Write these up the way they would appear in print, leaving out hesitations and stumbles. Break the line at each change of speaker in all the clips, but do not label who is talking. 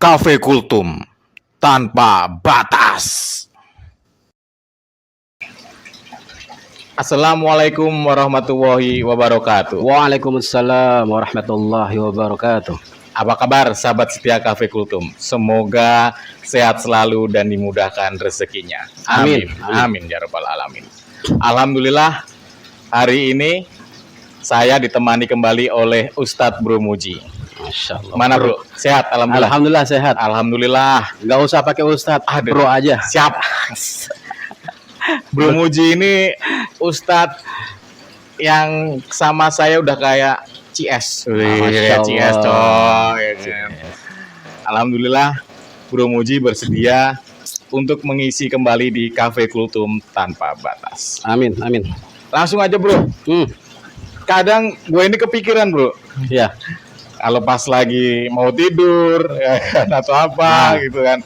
Cafe Kultum tanpa batas. Assalamualaikum warahmatullahi wabarakatuh.
Waalaikumsalam warahmatullahi wabarakatuh.
Apa kabar sahabat setia Cafe Kultum? Semoga sehat selalu dan dimudahkan rezekinya.
Amin.
Amin ya rabbal alamin. Alhamdulillah, hari ini saya ditemani kembali oleh Ustadz Bro Muji.
Masya Allah.
Mana bro? Sehat? Alhamdulillah.
Alhamdulillah sehat.
Alhamdulillah.
Nggak usah pakai Ustadz,
Aduh.
bro aja.
Siap. Bro Muji ini Ustadz yang sama saya udah kayak CS.
Masya Allah.
CS coy. Alhamdulillah Bro Muji bersedia untuk mengisi kembali di Cafe Kultum tanpa batas.
Amin, amin.
Langsung aja bro. Kadang gue ini kepikiran bro.
Ya.
Kalau pas lagi mau tidur ya kan, atau apa gitu kan.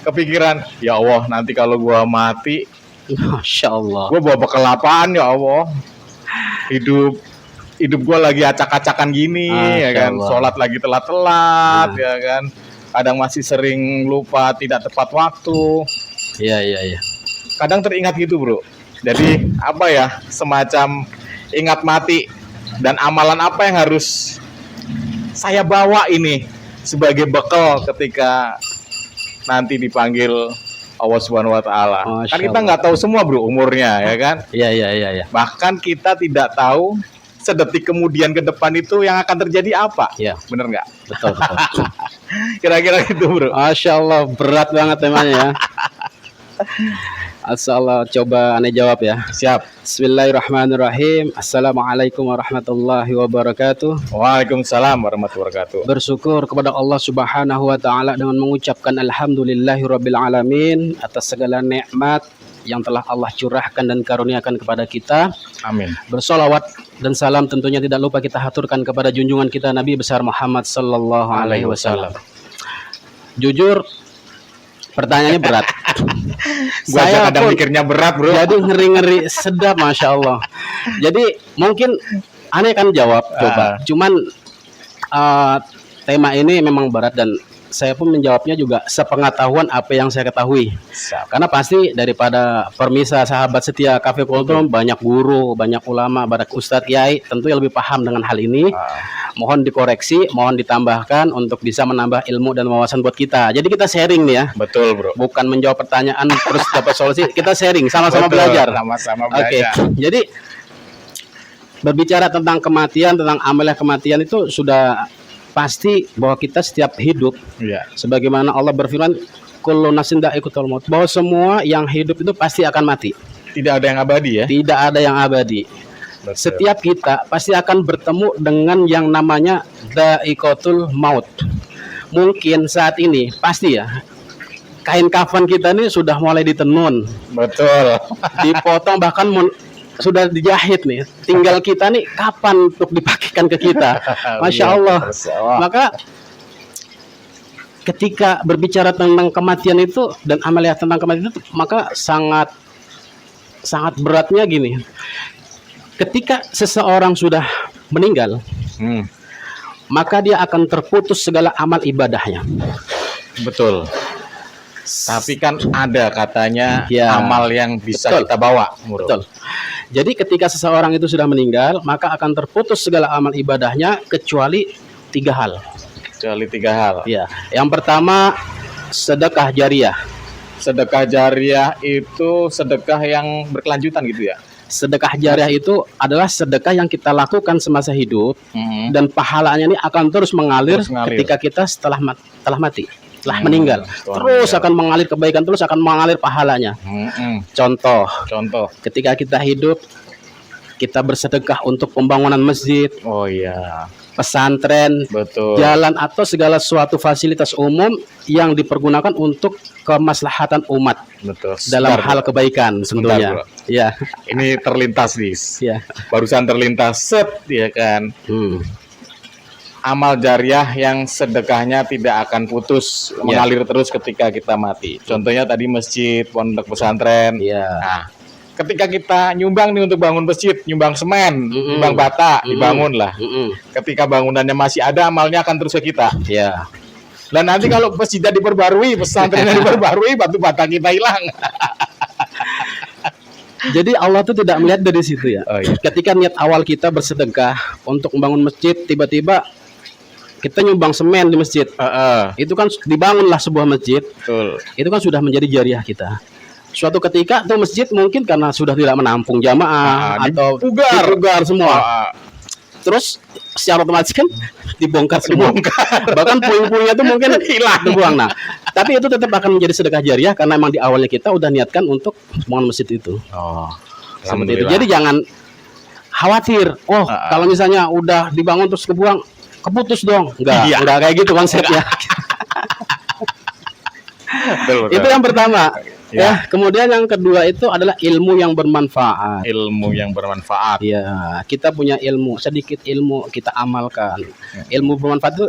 Kepikiran, ya Allah nanti kalau gua mati,
Masya Allah.
gua bawa bekal apaan ya Allah. Hidup gua lagi acak-acakan gini ya
Masya
kan.
Allah.
Sholat lagi telat-telat ya kan. Kadang masih sering lupa tidak tepat waktu.
Iya, iya, iya.
Kadang teringat gitu bro. Jadi apa ya, semacam ingat mati. Dan amalan apa yang harus saya bawa ini sebagai bekal ketika nanti dipanggil Allah Subhanahu wa taala.
Masya
Kan kita
Allah.
nggak tahu semua bro umurnya ya kan.
Iya, iya, iya, iya.
Bahkan kita tidak tahu sedetik kemudian ke depan itu yang akan terjadi apa.
Iya,
Bener nggak?
betul, betul.
Kira-kira gitu bro.
Masya Allah, berat banget temanya ya. Asal coba aneh jawab ya.
Siap.
Bismillahirrahmanirrahim. Assalamualaikum warahmatullahi wabarakatuh.
Waalaikumsalam warahmatullahi wabarakatuh.
Bersyukur kepada Allah Subhanahu wa taala dengan mengucapkan alhamdulillahirabbil alamin atas segala nikmat yang telah Allah curahkan dan karuniakan kepada kita.
Amin.
Bersolawat dan salam tentunya tidak lupa kita haturkan kepada junjungan kita Nabi besar Muhammad sallallahu alaihi wasallam. Jujur pertanyaannya berat.
Gua aja kadang mikirnya berat bro.
Jadi ngeri-ngeri sedap, Masya Allah. Jadi mungkin aneh kan jawab coba. Cuman tema ini memang berat dan saya pun menjawabnya juga sepengetahuan apa yang saya ketahui.
Siap.
Karena pasti daripada permisa sahabat setia Cafe Kultum, banyak guru, banyak ulama, banyak ustadz, kiai, tentu yang lebih paham dengan hal ini. Mohon dikoreksi, mohon ditambahkan untuk bisa menambah ilmu dan wawasan buat kita. Jadi kita sharing nih ya.
Betul bro.
Bukan menjawab pertanyaan terus dapat solusi, kita sharing sama-sama
Betul,
belajar.
Sama-sama
Oke.
belajar.
Jadi berbicara tentang kematian, tentang amalia kematian itu sudah pasti bahwa kita setiap hidup
Iya.
sebagaimana Allah berfirman kullu nafsin dha'iqatul maut, bahwa semua yang hidup itu pasti akan mati.
Tidak ada yang abadi ya.
Tidak ada yang abadi.
Betul.
Setiap kita pasti akan bertemu dengan yang namanya dha'iqatul maut. Mungkin saat ini pasti ya kain kafan kita ini sudah mulai ditenun,
Betul.
dipotong, bahkan sudah dijahit nih. Tinggal kita nih kapan untuk dipakaikan ke kita. Masya Allah. Maka ketika berbicara tentang kematian itu dan amalia tentang kematian itu, maka sangat beratnya gini. Ketika seseorang sudah meninggal, maka dia akan terputus segala amal ibadahnya.
Betul. Tapi kan ada katanya
Ya.
amal yang bisa
Betul.
kita bawa, bro.
Betul. Jadi ketika seseorang itu sudah meninggal, maka akan terputus segala amal ibadahnya kecuali 3 hal.
Kecuali 3 hal.
Ya, yang pertama sedekah jariyah.
Sedekah jariah itu sedekah yang berkelanjutan gitu ya.
Sedekah jariyah itu adalah sedekah yang kita lakukan semasa hidup dan pahalanya ini akan terus mengalir,
Terus mengalir.
ketika kita telah mati, telah meninggal.
setelah
Terus
meninggal.
akan mengalir kebaikan, terus akan mengalir pahalanya. Contoh,
Contoh.
ketika kita hidup, kita bersedekah untuk pembangunan masjid,
Oh iya.
pesantren,
Betul.
jalan atau segala suatu fasilitas umum yang dipergunakan untuk kemaslahatan umat
Betul.
dalam
Sebentar,
hal
bro.
kebaikan tentunya.
bro.
Ya,
Ini terlintas, Dis.
ya.
Barusan terlintas set ya kan. Amal jariah yang sedekahnya tidak akan putus, mengalir terus ketika kita mati. Contohnya tadi masjid, pondok pesantren.
Iya.
Nah, ketika kita nyumbang nih untuk bangun masjid, nyumbang semen, nyumbang bata, dibangun lah. Ketika bangunannya masih ada, amalnya akan terus ke kita.
Ya.
Dan nanti kalau masjidnya diperbarui, pesantrennya diperbarui, batu bata kita hilang.
Jadi Allah tuh tidak melihat dari situ ya.
Oh, iya.
Ketika niat awal kita bersedekah untuk membangun masjid, tiba-tiba kita nyumbang semen di masjid. Itu kan dibangunlah sebuah masjid.
Betul.
Itu kan sudah menjadi jariah kita. Suatu ketika tuh masjid mungkin karena sudah tidak menampung jamaah atau dipugar semua. Terus secara otomatis kan dibongkar semua. Bahkan puing-puingnya itu mungkin hilang, dibuang. Nah, tapi itu tetap akan menjadi sedekah jariah karena emang di awalnya kita udah niatkan untuk bangun masjid itu.
Oh,
Seperti itu. Jadi jangan khawatir. Oh, kalau misalnya udah dibangun terus kebuang, keputus dong. Enggak kayak gitu konsepnya.
betul.
Itu yang pertama. Ya, kemudian yang kedua itu adalah ilmu yang bermanfaat.
Ilmu yang bermanfaat.
Ya, kita punya ilmu, sedikit ilmu kita amalkan. Ilmu bermanfaat itu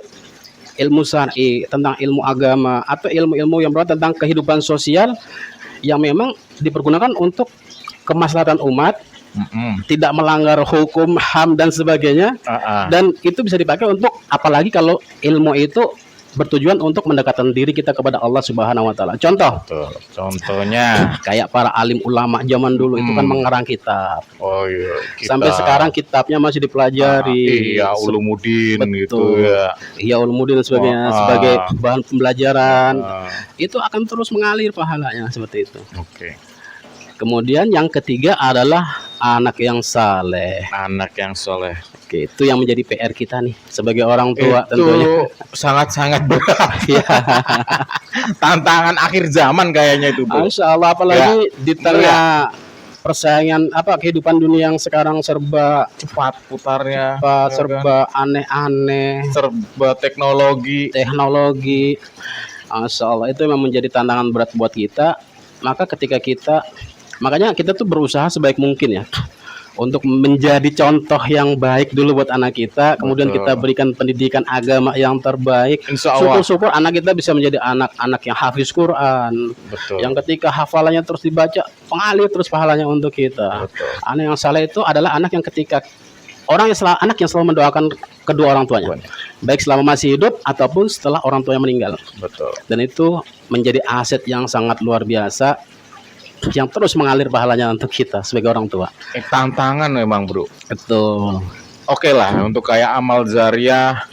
ilmu syar'i, tentang ilmu agama atau ilmu-ilmu yang berkaitan tentang kehidupan sosial yang memang dipergunakan untuk kemaslahatan umat, tidak melanggar hukum, HAM dan sebagainya. Dan itu bisa dipakai untuk apalagi kalau ilmu itu bertujuan untuk mendekatkan diri kita kepada Allah Subhanahu wa taala. Contoh.
Contohnya
kayak para alim ulama zaman dulu itu kan mengarang kitab.
Oh iya.
Sampai sekarang kitabnya masih dipelajari.
Iya, Ulumuddin gitu ya.
Iya, Ulumuddin dan sebagainya sebagai bahan pembelajaran. Itu akan terus mengalir pahalanya seperti itu.
Oke.
Kemudian yang ketiga adalah anak yang saleh.
Anak yang soleh.
Oke, itu yang menjadi PR kita nih sebagai orang tua tentunya.
Sangat-sangat berat.
Ya.
Tantangan akhir zaman kayaknya itu, Bu.
Masya Allah, apalagi di tengah persaingan kehidupan dunia yang sekarang serba
cepat putarnya,
serba aneh-aneh,
serba teknologi.
Masya Allah, itu memang menjadi tantangan berat buat kita. Makanya kita tuh berusaha sebaik mungkin ya untuk menjadi contoh yang baik dulu buat anak kita, kemudian kita berikan pendidikan agama yang terbaik. Syukur-syukur anak kita bisa menjadi anak-anak yang hafiz Quran.
Betul.
Yang ketika hafalannya terus dibaca, pengalir terus pahalanya untuk kita.
Betul.
Anak yang saleh itu adalah anak yang ketika anak yang selalu mendoakan kedua orang tuanya, baik selama masih hidup ataupun setelah orang tuanya meninggal.
Betul.
Dan itu menjadi aset yang sangat luar biasa yang terus mengalir pahalanya untuk kita sebagai orang tua.
Tantangan memang, Bro.
Betul.
Oke lah, untuk kayak amal zariah,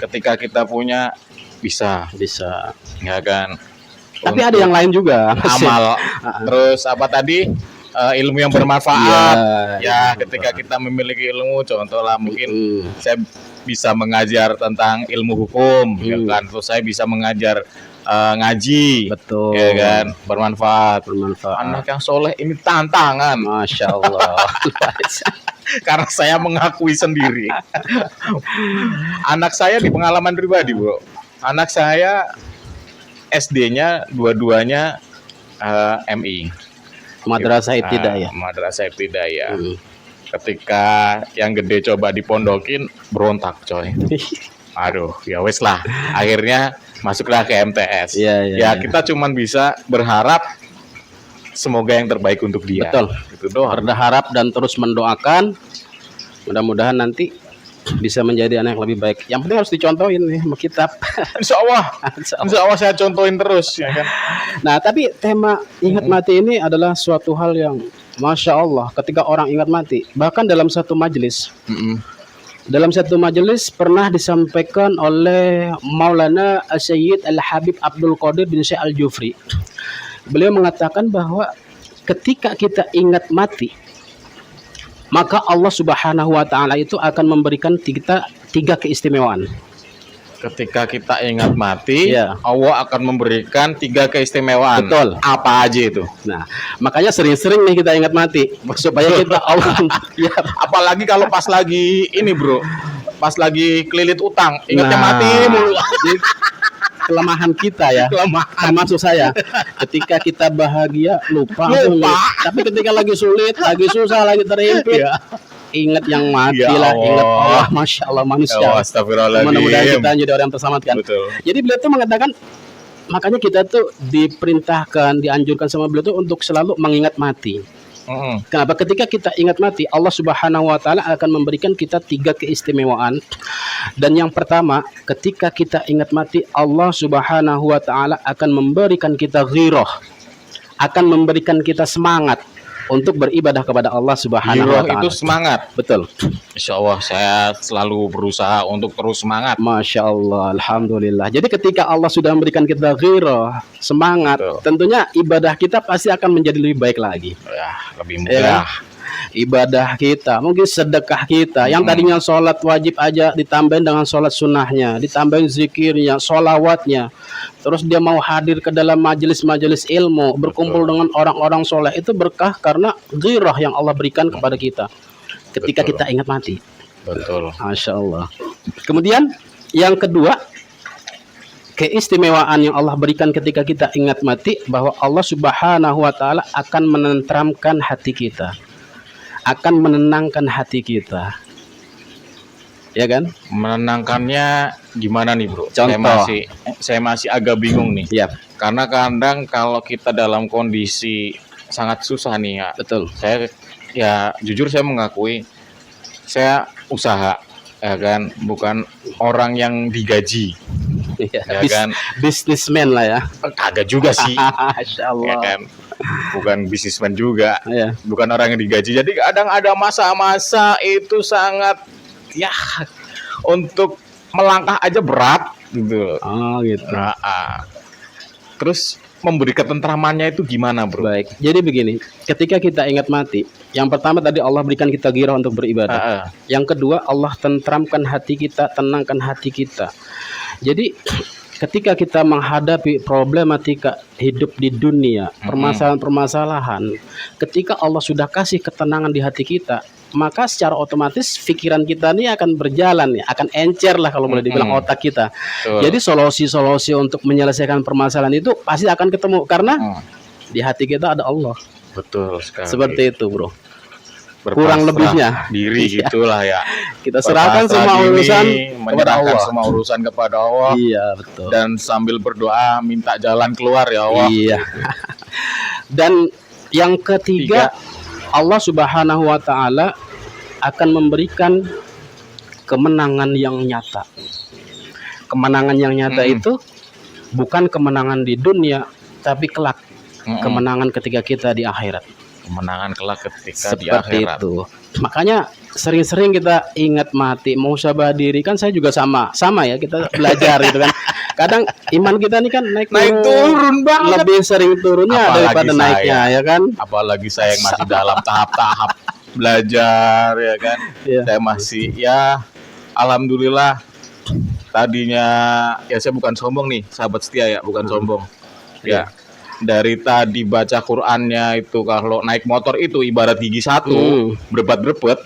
ketika kita punya bisa, ya kan.
Tapi ada yang lain juga.
Amal, terus apa tadi? Ilmu yang bermanfaat. Ya, ketika kita memiliki ilmu, contohlah mungkin saya bisa mengajar tentang ilmu hukum, ya kan. Terus saya bisa mengajar ngaji,
betul,
ya kan, bermanfaat. Anak yang soleh ini tantangan,
Masya Allah.
karena saya mengakui sendiri. Anak saya di pengalaman pribadi, Bro. Anak saya SD-nya dua-duanya MI,
Madrasah Ibtidaiyah.
Madrasah Ibtidaiyah. Ketika yang gede coba dipondokin, berontak, coy. Aduh, ya wes lah. Akhirnya masuklah ke MTS. Ya, kita cuman bisa berharap semoga yang terbaik untuk dia.
Betul.
Itu doang.
Berharap dan terus mendoakan. Mudah-mudahan nanti bisa menjadi anak yang lebih baik. Yang penting harus dicontohin nih sama kitab.
Insya Allah saya contohin terus, ya kan.
Nah, tapi tema ingat mati ini adalah suatu hal yang Masya Allah. Ketika orang ingat mati, bahkan dalam satu majelis. Dalam satu majelis pernah disampaikan oleh Maulana Sayyid Al-Habib Abdul Qadir bin Syekh Al-Jufri. Beliau mengatakan bahwa ketika kita ingat mati, maka Allah Subhanahu wa taala itu akan memberikan kita 3 keistimewaan.
Ketika kita ingat mati, Allah akan memberikan 3 keistimewaan.
Betul.
Apa aja itu?
Nah, makanya sering-sering nih kita ingat mati supaya kita Allah.
Apalagi kalau pas lagi ini, Bro. Pas lagi kelilit utang, ingatnya mati mulu.
Kelemahan kita ya. Termasuk saya. Ketika kita bahagia lupa. Tapi ketika lagi sulit, lagi susah, lagi terimpit, ingat yang mati lah, ingat Allah. Masya Allah manusia. Mudah-mudahan kita jadi orang yang terselamatkan.
Betul.
Jadi beliau tuh mengatakan, makanya kita tuh diperintahkan, dianjurkan sama beliau tuh untuk selalu mengingat mati. Kenapa? Ketika kita ingat mati, Allah Subhanahu wa taala akan memberikan kita 3 keistimewaan. Dan yang pertama, ketika kita ingat mati, Allah Subhanahu wa taala akan memberikan kita ghirah, akan memberikan kita semangat untuk beribadah kepada Allah Subhanahu wa
Giroh
taala.
itu semangat.
Betul.
Insya Allah saya selalu berusaha untuk terus semangat.
Masya Allah, Alhamdulillah. Jadi ketika Allah sudah memberikan kita ghirah, semangat,
Betul.
tentunya ibadah kita pasti akan menjadi lebih baik lagi.
Ya, lebih
Ya kan?
mudah.
Ibadah kita, mungkin sedekah kita, yang tadinya sholat wajib aja ditambahin dengan sholat sunnahnya, ditambahin zikirnya, sholawatnya, terus dia mau hadir ke dalam majelis-majelis ilmu, berkumpul dengan orang-orang soleh, itu berkah karena ghirah yang Allah berikan kepada kita ketika
Betul.
kita ingat mati.
Betul.
Masya Allah. Kemudian yang kedua, keistimewaan yang Allah berikan ketika kita ingat mati, bahwa Allah Subhanahu wa taala akan menenteramkan hati kita, akan menenangkan hati kita, ya kan?
Menenangkannya gimana nih bro?
Contoh.
Saya masih agak bingung nih.
Ya,
Karena kadang kalau kita dalam kondisi sangat susah nih ya,
betul.
saya ya jujur saya mengakui saya usaha ya kan, bukan orang yang digaji
Ya,
ya kan,
bisnismen lah ya.
kagak juga sih
Masya
ya
Allah.
kan, bukan bisnismen juga,
Ya,
bukan orang yang digaji. Jadi kadang ada masa-masa itu sangat ya untuk melangkah aja berat gitu.
oh gitu.
Nah, terus memberi ketentramannya itu gimana bro?
Baik. Jadi begini, ketika kita ingat mati, yang pertama tadi Allah berikan kita ghirah untuk beribadah.
Ah, ah.
Yang kedua, Allah tentramkan hati kita, tenangkan hati kita. Jadi ketika kita menghadapi problematika hidup di dunia, permasalahan-permasalahan, ketika Allah sudah kasih ketenangan di hati kita, maka secara otomatis pikiran kita ini akan berjalan ya, akan encer lah kalau boleh dibilang otak kita.
Betul.
Jadi solusi-solusi untuk menyelesaikan permasalahan itu pasti akan ketemu karena di hati kita ada Allah.
Betul sekali.
Seperti itu, Bro.
Berpasrah
kurang lebihnya.
diri gitulah ya.
Kita serahkan
Berpasrah
semua
diri,
urusan kepada
menyerahkan
Allah.
semua urusan kepada Allah.
Iya, betul.
Dan sambil berdoa minta jalan keluar ya Allah.
Iya. Dan yang ketiga, Allah Subhanahu wa taala akan memberikan kemenangan yang nyata. Kemenangan yang nyata itu bukan kemenangan di dunia, tapi kelak kemenangan ketika kita di akhirat.
Kemenangan kelak ketika di
Seperti
akhirat.
itu. Makanya sering-sering kita ingat mati, mau sabah diri, kan saya juga sama ya, kita belajar gitu kan. Kadang iman kita ini kan naik
turun banget.
lebih sering turunnya
Apalagi
daripada
saya.
naiknya ya kan.
Apalagi saya yang masih dalam tahap-tahap belajar ya kan.
Iya.
Saya masih ya alhamdulillah, tadinya ya saya bukan sombong nih sahabat setia ya, bukan sombong. Ya. Dari tadi baca Qur'annya itu kalau naik motor itu ibarat gigi satu, berebat-berebet.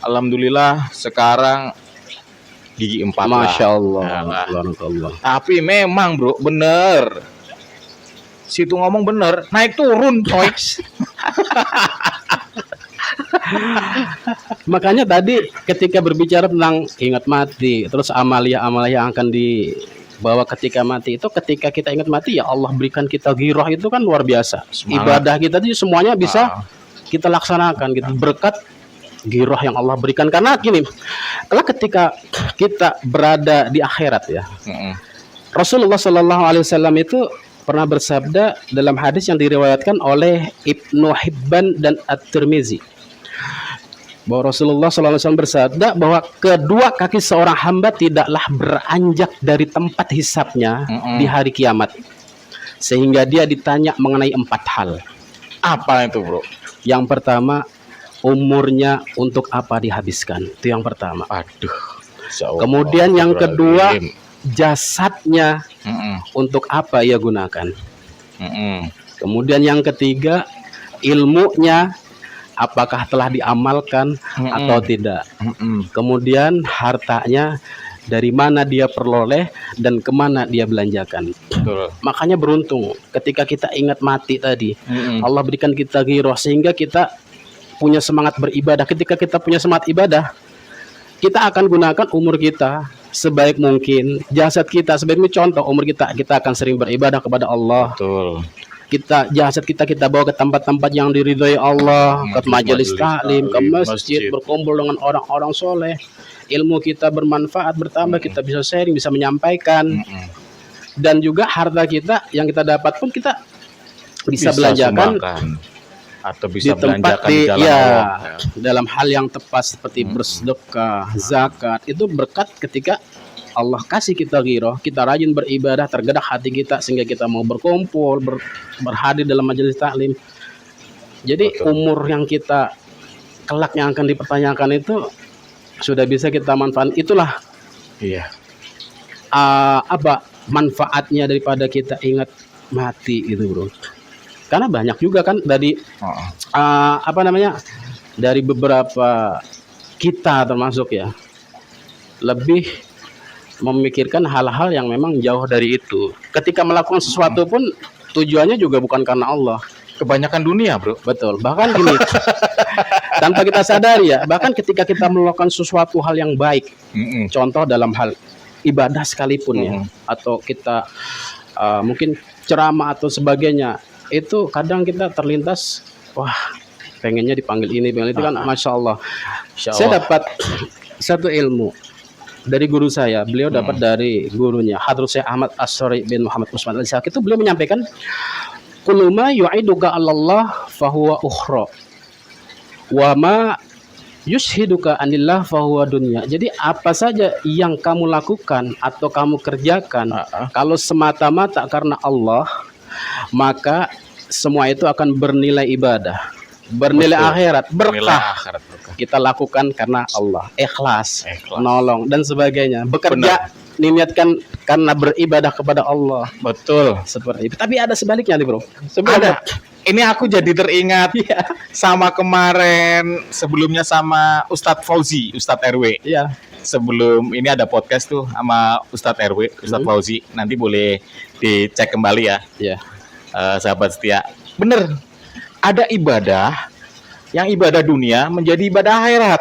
Alhamdulillah sekarang gigi 4 lah.
Masya Allah.
Ya, lah.
Allah.
Tapi memang bro, bener. Situ ngomong bener, naik turun coy.
Makanya tadi ketika berbicara tentang ingat mati, terus amalia-amalia yang akan dibawa ketika mati, itu ketika kita ingat mati ya Allah berikan kita ghirah, itu kan luar biasa.
Semangat.
Ibadah kita itu semuanya bisa kita laksanakan gitu berkat ghirah yang Allah berikan. Karena gini, kalau ketika kita berada di akhirat ya, Rasulullah Shallallahu Alaihi Wasallam itu pernah bersabda dalam hadis yang diriwayatkan oleh Ibnu Hibban dan At-Tirmizi, bahwa Rasulullah SAW bersabda bahwa kedua kaki seorang hamba tidaklah beranjak dari tempat hisapnya di hari kiamat sehingga dia ditanya mengenai 4 hal.
Apa itu bro?
Yang pertama, umurnya untuk apa dihabiskan, itu yang pertama.
Aduh.
Kemudian yang kedua, jasadnya untuk apa ia gunakan. Kemudian yang ketiga, ilmunya apakah telah diamalkan atau tidak. Kemudian hartanya dari mana dia peroleh dan kemana dia belanjakan.
Betul.
Makanya beruntung ketika kita ingat mati tadi, Allah berikan kita ghirah sehingga kita punya semangat beribadah. Ketika kita punya semangat ibadah, kita akan gunakan umur kita sebaik mungkin, jasad kita sebaik mungkin. Contoh umur kita akan sering beribadah kepada Allah.
Betul.
jasad kita bawa ke tempat-tempat yang diridhoi Allah, ke majelis taklim, ke masjid,
masjid.
berkumpul dengan orang-orang soleh. Ilmu kita bermanfaat, bertambah, kita bisa sharing, bisa menyampaikan. Dan juga harta kita yang kita dapat pun kita bisa belanjakan
sumbangkan. Atau
di
bisa
tempat
belanjakan di jalan Allah.
dalam hal yang tepat seperti bersedekah, zakat. Itu berkat ketika Allah kasih kita ghirah, kita rajin beribadah, tergerak hati kita sehingga kita mau berkumpul, berhadir dalam majelis taklim. Jadi
Betul.
umur yang kita kelak yang akan dipertanyakan itu sudah bisa kita manfaatkan. Itulah
Iya.
apa manfaatnya daripada kita ingat mati itu, bro. Karena banyak juga kan dari apa namanya, dari beberapa kita termasuk ya, lebih memikirkan hal-hal yang memang jauh dari itu. Ketika melakukan sesuatu pun tujuannya juga bukan karena Allah.
Kebanyakan dunia, bro.
Betul. Bahkan gini, tanpa kita sadari ya, bahkan ketika kita melakukan sesuatu hal yang baik, contoh dalam hal ibadah sekalipun ya, atau kita mungkin ceramah atau sebagainya, itu kadang kita terlintas, wah pengennya dipanggil ini, pengen itu kan, masya Allah. Saya dapat satu ilmu dari guru saya. Beliau dapat dari gurunya Hadrat Syekh Ahmad As-Syari bin Muhammad Usman Al-Ishaq. Itu beliau menyampaikan, kuluma yu'iduka Allah fahuwa ukhra wa ma yushiduka anillah fahuwa dunya. Jadi apa saja yang kamu lakukan atau kamu kerjakan, kalau semata-mata karena Allah, maka semua itu akan bernilai ibadah, bernilai akhirat, berkah. Kita lakukan karena Allah, ikhlas, nolong dan sebagainya. Bekerja niatkan karena beribadah kepada Allah.
Betul.
Seperti itu. Tapi ada sebaliknya nih, bro.
Ada. Ini aku jadi teringat sama kemarin, sebelumnya sama Ustadz Fauzi, Ustadz RW.
Iya.
Sebelum ini ada podcast tuh sama Ustadz RW, Ustadz Fauzi. Nanti boleh dicek kembali ya.
Iya.
Sahabat setia. Bener. Ada ibadah yang ibadah dunia menjadi ibadah akhirat.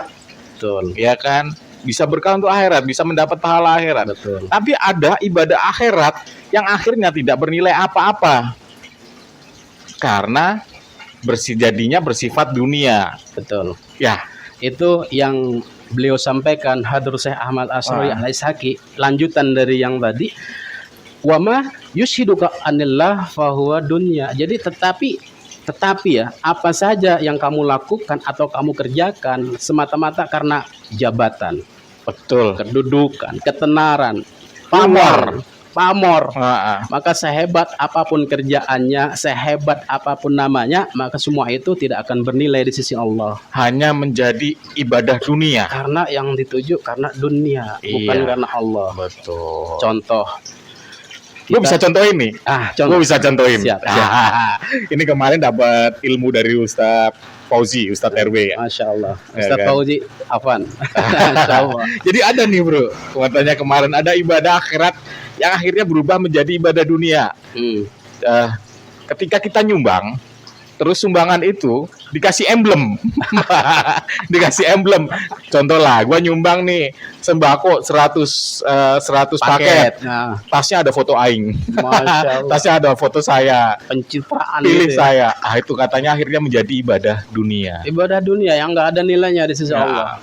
Betul.
Ya kan? Bisa berkah untuk akhirat, bisa mendapat pahala akhirat.
Betul.
Tapi ada ibadah akhirat yang akhirnya tidak bernilai apa-apa. Karena jadinya bersifat dunia.
Betul.
Ya,
Itu yang beliau sampaikan Hadrat Syekh Ahmad As-Syari Al-Ishaqi, lanjutan dari yang tadi. Wa ma yushiduka anillah fahuwa dunya. Jadi tetapi ya, apa saja yang kamu lakukan atau kamu kerjakan semata-mata karena jabatan,
betul.
kedudukan, ketenaran,
Pamor.
maka sehebat apapun kerjaannya, sehebat apapun namanya, maka semua itu tidak akan bernilai di sisi Allah.
Hanya menjadi ibadah dunia.
Karena yang dituju karena dunia, bukan karena Allah.
Betul.
Contoh.
Gue bisa contohin nih. Gue bisa contohin.
Siap.
Ini kemarin dapat ilmu dari Ustadz Fauzi, Ustadz RW ya.
Masya Allah.
Ya
Ustadz
kan?
Fauzi, Afan. Masya Allah.
Jadi ada nih bro, katanya kemarin ada ibadah akhirat yang akhirnya berubah menjadi ibadah dunia. Ketika kita nyumbang, terus sumbangan itu dikasih emblem. Dikasih emblem. Contoh lah, gue nyumbang nih sembako 100 paket.
Nah,
Tasnya ada foto aing.
Masya Allah.
Tasnya ada foto saya.
Pencitraan
Pilih
gitu ya.
saya. Itu katanya akhirnya menjadi ibadah dunia.
Ibadah dunia yang nggak ada nilainya di sisi
Ya.
Allah.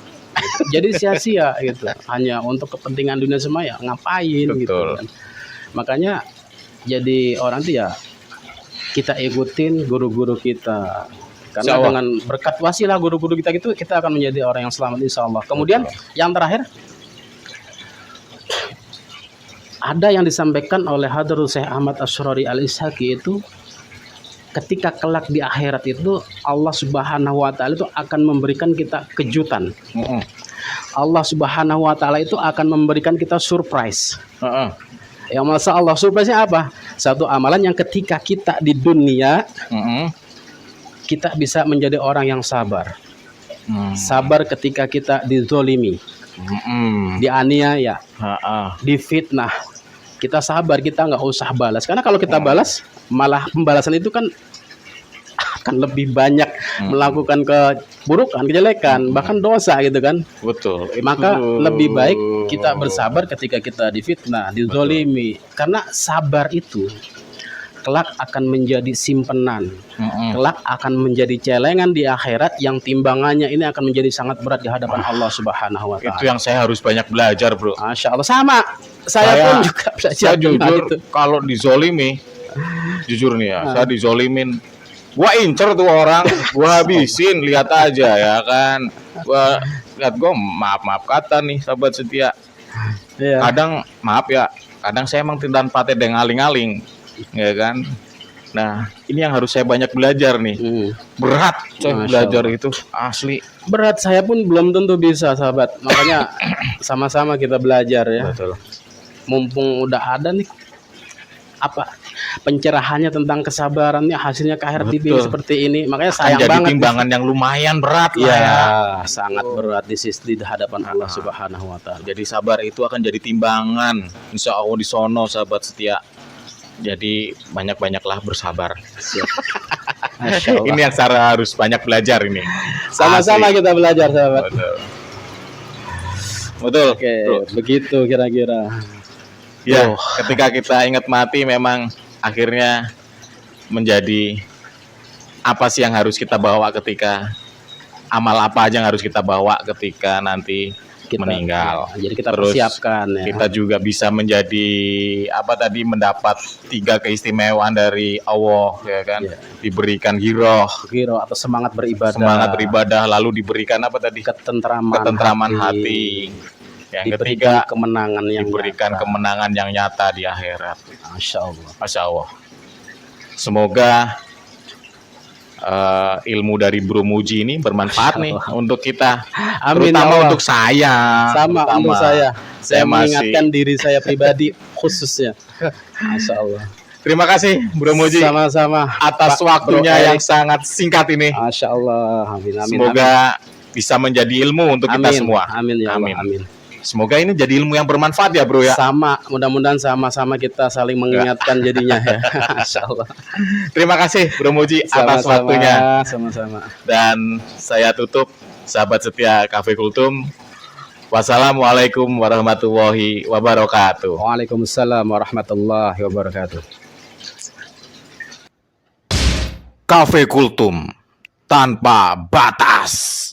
Jadi sia-sia gitu. Hanya untuk kepentingan dunia semua, ya ngapain gitu
Betul.
kan. Makanya jadi orang tuh ya kita ikutin guru-guru kita. Karena
Insya Allah.
dengan berkat wasilah guru-guru kita gitu, kita akan menjadi orang yang selamat insya Allah. Kemudian yang terakhir, ada yang disampaikan oleh Hadrat Syekh Ahmad As-Syari Al-Ishaqi itu, ketika kelak di akhirat itu Allah Subhanahu wa taala itu akan memberikan kita kejutan. Allah Subhanahu wa taala itu akan memberikan kita surprise. Yang masa Allah surprise-nya apa? Satu amalan yang ketika kita di dunia kita bisa menjadi orang yang sabar. Sabar ketika kita dizolimi, dianiaya, difitnah. Kita sabar, kita nggak usah balas. Karena kalau kita balas, malah pembalasan itu kan akan lebih banyak melakukan keburukan, kejelekan, bahkan dosa gitu kan.
Betul.
Maka lebih baik kita bersabar ketika kita difitnah, dizolimi. Karena sabar itu kelak akan menjadi simpenan,
Mm-mm.
kelak akan menjadi celengan di akhirat yang timbangannya ini akan menjadi sangat berat di hadapan Allah Subhanahu wa
Itu
taala.
yang saya harus banyak belajar, bro.
Masya Allah, sama saya pun juga belajar
Saya
tentang
jujur
itu.
kalau dizolimi, jujur nih ya, saya dizolimin, gua incer tuh orang, gua habisin, lihat aja ya kan, gua lihat gua maaf kata nih sahabat setia.
Iya.
Kadang maaf ya, kadang saya emang tanpa tedeng aling-aling, ya kan. Nah, ini yang harus saya banyak belajar nih. Berat coy
Masya
belajar
Allah.
itu asli.
Berat, saya pun belum tentu bisa sahabat, makanya sama-sama kita belajar ya.
Betul.
Mumpung udah ada nih apa pencerahannya tentang kesabarannya, hasilnya ke akhirat dipilih
Betul.
seperti ini, makanya
Akan
sayang
jadi
banget.
timbangan yang lumayan berat lah
Ya,
ya.
sangat berat di hadapan Allah Subhanahu wa taala.
Jadi sabar itu akan jadi timbangan. Insya Allah di sono sahabat setia. Jadi banyak-banyaklah bersabar.
Masya Allah.
Ini yang Sarah harus banyak belajar ini.
Sama-sama
Asli.
kita belajar sahabat.
Betul. Betul.
Oke,
Bro.
begitu kira-kira.
Ya, ketika kita ingat mati memang akhirnya menjadi apa sih yang harus kita bawa ketika amal apa aja yang harus kita bawa ketika nanti meninggal.
Ya, jadi kita
Terus
persiapkan ya.
kita juga bisa menjadi apa tadi mendapat 3 keistimewaan dari Allah ya kan.
Iya.
Diberikan hiroh,
Giro atau semangat beribadah.
semangat beribadah, lalu diberikan apa tadi?
Ketentraman
hati. Yang
diberikan
ketiga
kemenangan yang
diberikan
nyata.
kemenangan yang nyata di akhirat.
Masya Allah.
Masya Allah. Semoga ilmu dari Bro Muji ini bermanfaat nih untuk kita,
Amin,
terutama
ya Allah.
untuk saya.
Sama
terutama.
untuk saya. Saya
masih-
mengingatkan diri saya pribadi khususnya. Masya Allah.
Terima kasih Bro Muji
Sama-sama
atas
Pak
waktunya
Bro
yang sangat singkat ini.
Masya Allah. Amin. Amin.
Semoga bisa menjadi ilmu untuk kita
amin.
semua.
Amin ya Allah.
Amin.
Amin.
Semoga ini jadi ilmu yang bermanfaat ya Bro ya.
Sama, mudah-mudahan sama-sama kita saling mengingatkan jadinya ya. Masya Allah.
Terima kasih Bro Muji atas
Sama-sama,
waktunya.
Sama-sama.
Dan saya tutup sahabat setia Cafe Kultum. Wassalamualaikum warahmatullahi wabarakatuh.
Waalaikumsalam warahmatullahi wabarakatuh.
Cafe Kultum tanpa batas.